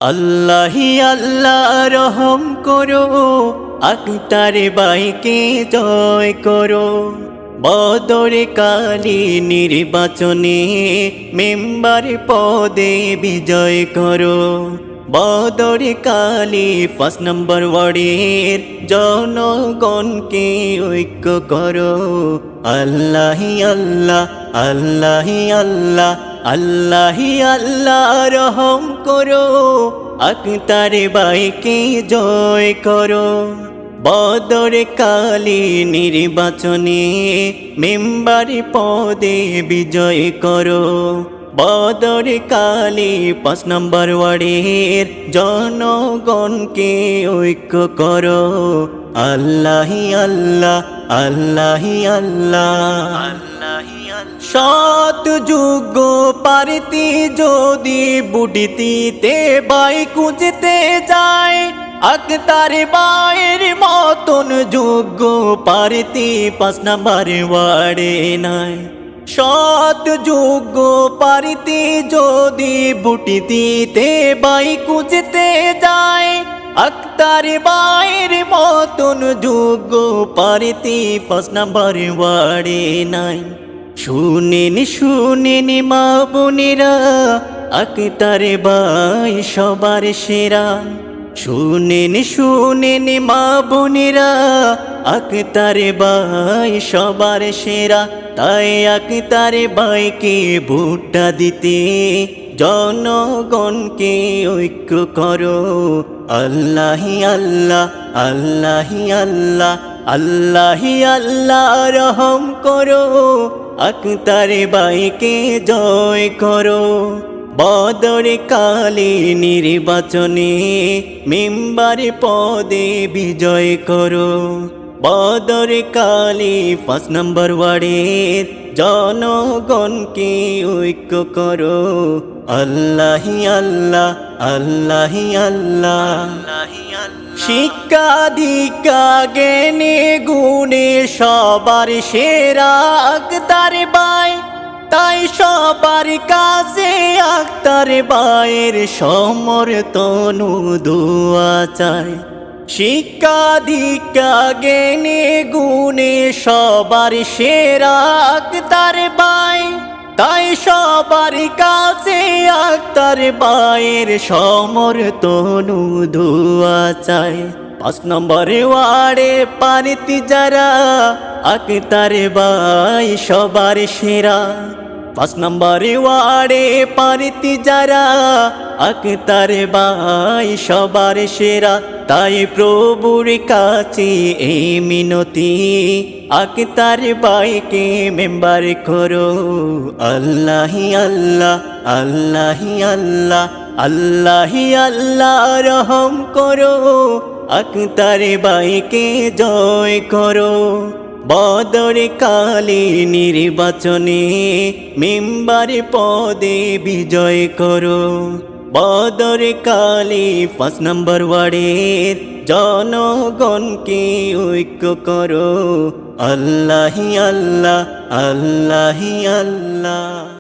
আল্লাহি আল্লাহ রহম করো, আক্তার বাইকে জয় করো। বদরে কালী নির্বাচনে মেম্বার পদে বিজয় করো। বদরে কালী 1 নম্বর ওয়ার্ডের জনগণকে ঐক্য করো। আল্লাহি আল্লাহ আল্লাহি আল্লাহ আল্লাহি আল্লাহ রহম করো, আক্তার বাইকে জয় করো। বদরে কালী নির্বাচনে মেম্বার পদে বিজয় করো। বদরে কালী 5 নম্বর ওয়ার্ডের জনগণকে ঐক্য করো। আল্লাহি আল্লাহ আল্লাহি আল্লাহ আল্লাহি সৎ যোগ্য পারতি যদি বুটিতে বাই কুঁজতে যায়, আক্তার বাইয়ের মতন যোগ্য পারতি 5 নম্বর ওয়ার্ডে নাই। সৎ যোগ্য পারতি যদি বুটিতে বাই কুঁজতে যায়, আক্তার বাইয়ের মতন যোগ্য পারতি 5 নম্বর ওয়ার্ডে নাই। শুনেন শুনেন মা বোনেরা, আক্তার বাই সবার সেরা। শুনেন শুনেন মা বোনেরা, আক্তার বাই সবার সেরা। তাই আক্তার বাইকে ভোটটা দিতে জনগণকে ঐক্য করো। আল্লাহি আল্লাহ আল্লাহি আল্লাহ আল্লাহি আল্লাহ রহম করো, আক্তার বাইকে জয় করো। বদরে কালী নির্বাচনে মেম্বার পদে বিজয় করো। বদরে কালী 5 নম্বর ওয়ার্ডের জনগণকে ঐক্য করো। আল্লাহি আল্লাহ আল্লাহি আল্লাহ শিক্ষা দীক্ষা জ্ঞানে গুণে সবার সেরা আক্তার বাই। তাই সবার কাছে আক্তার বাইয়ের সমর্থন দোয়া চাই। শিক্ষা দীক্ষা জ্ঞানে গুণে সবার সেরা আক্তার বাই। তাই সবার কাছে আক্তার বাইয়ের সমর্থন দোয়া চাই। 5 নম্বর ওয়ার্ডে পারতি যারা, আক্তার বাই সবার সেরা। 5 নম্বর ওয়ার্ডে পারতি যারা, আক্তার বাই সবার সেরা। তাই প্রভুর কাছে এই মিনতি, আক্তার বাইকে মেম্বার করো। আল্লাহি আল্লাহ আল্লাহি আল্লাহ আল্লাহি আল্লাহ রহম করো, আক্তার বাইকে জয় করো। বদরে কালী নির্বাচনে মেম্বার পদে বিজয় করো। বদরে কালী 5 নম্বর ওয়ার্ডের জনগণকে ঐক্য করো। আল্লাহি আল্লাহ আল্লাহি আল্লাহ।